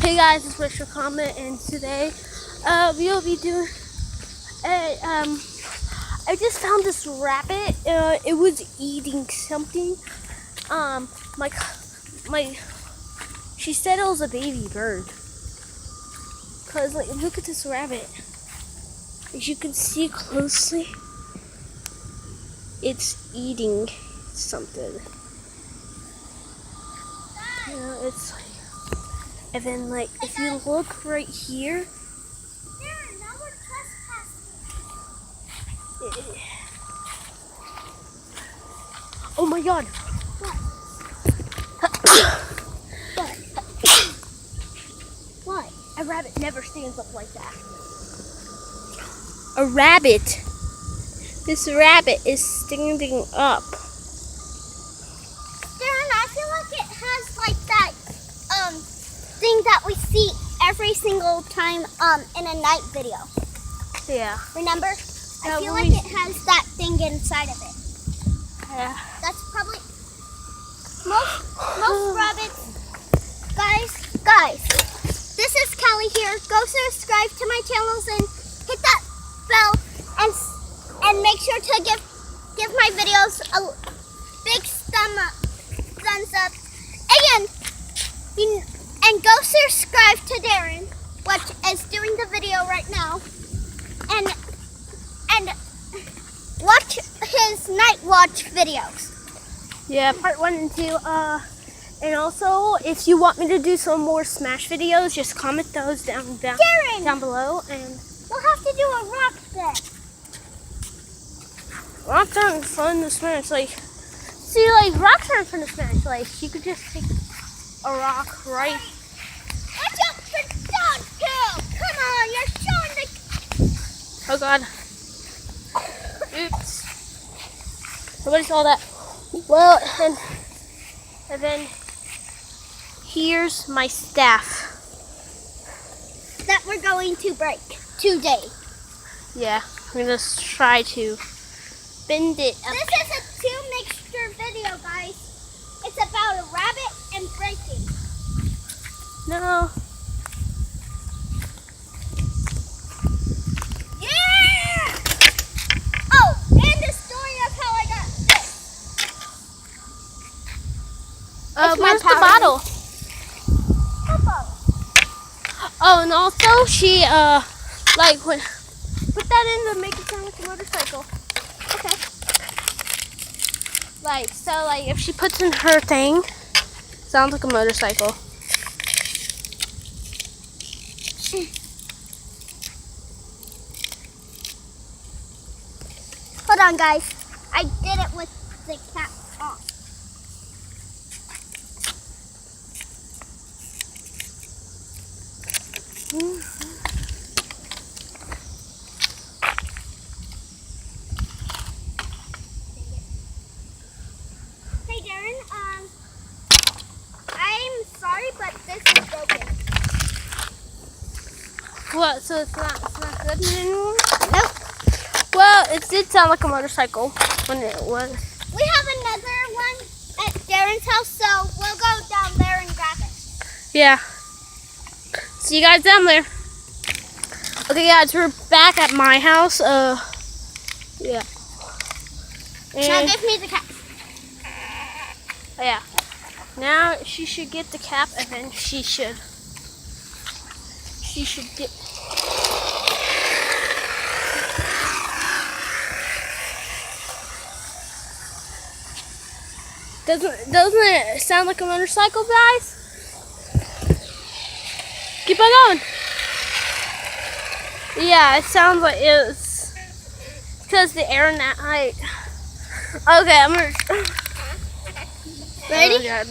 Hey guys, it's Richard Comment, and today we'll be doing I just found this rabbit. It was eating something. She said it was a baby bird. Cause like, look at this rabbit. As you can see closely, it's eating something. It's like, and then like if you look right here, oh my god. What? A rabbit never stands up like that. A rabbit. This rabbit is standing up. Darren, I feel like it has like that thing that we see every single time in a night video. Yeah. Remember? I feel like it has that thing inside of it. Yeah. That's probably most rabbits. Guys, this is Kelly here. Go subscribe to my channels and hit that bell and make sure to give my videos a big thumbs up. And go subscribe to Darren, which is doing the video right now, and watch his night watch videos. Yeah, part 1 and 2. And also, if you want me to do some more Smash videos, just comment those down below, and we'll have to do a rock set. Rocks aren't fun to smash. Like, see, like rocks aren't fun to smash. Like, you could just take a rock right. Watch out for downhill! Come on, you're showing the. Oh god. Oops. Nobody saw that. Well, and then here's my staff that we're going to break today. Yeah, we're gonna try to bend it up. This is a 2-mixture video, guys. It's about a rabbit and breaking. No. Yeah! Oh, and the story of how I got this. Where's the bottle? What bottle? Oh, and also she like when put that in to make it sound like a motorcycle. Okay. Like so, like if she puts in her thing, sounds like a motorcycle. Hold on, guys. I did it with the cap off. Hey, Darren. I'm sorry, but this is broken. What? So it's not good anymore? Nope. Well, it did sound like a motorcycle when it was. We have another one at Darren's house, so we'll go down there and grab it. Yeah. See you guys down there. Okay, guys, we're back at my house. Yeah. Now give me the cap. Yeah. Now she should get the cap, and then she should get. Doesn't it sound like a motorcycle, guys? Keep on going. Yeah, it sounds like it's because the air now. Okay, I'm gonna. Ready? Oh, God.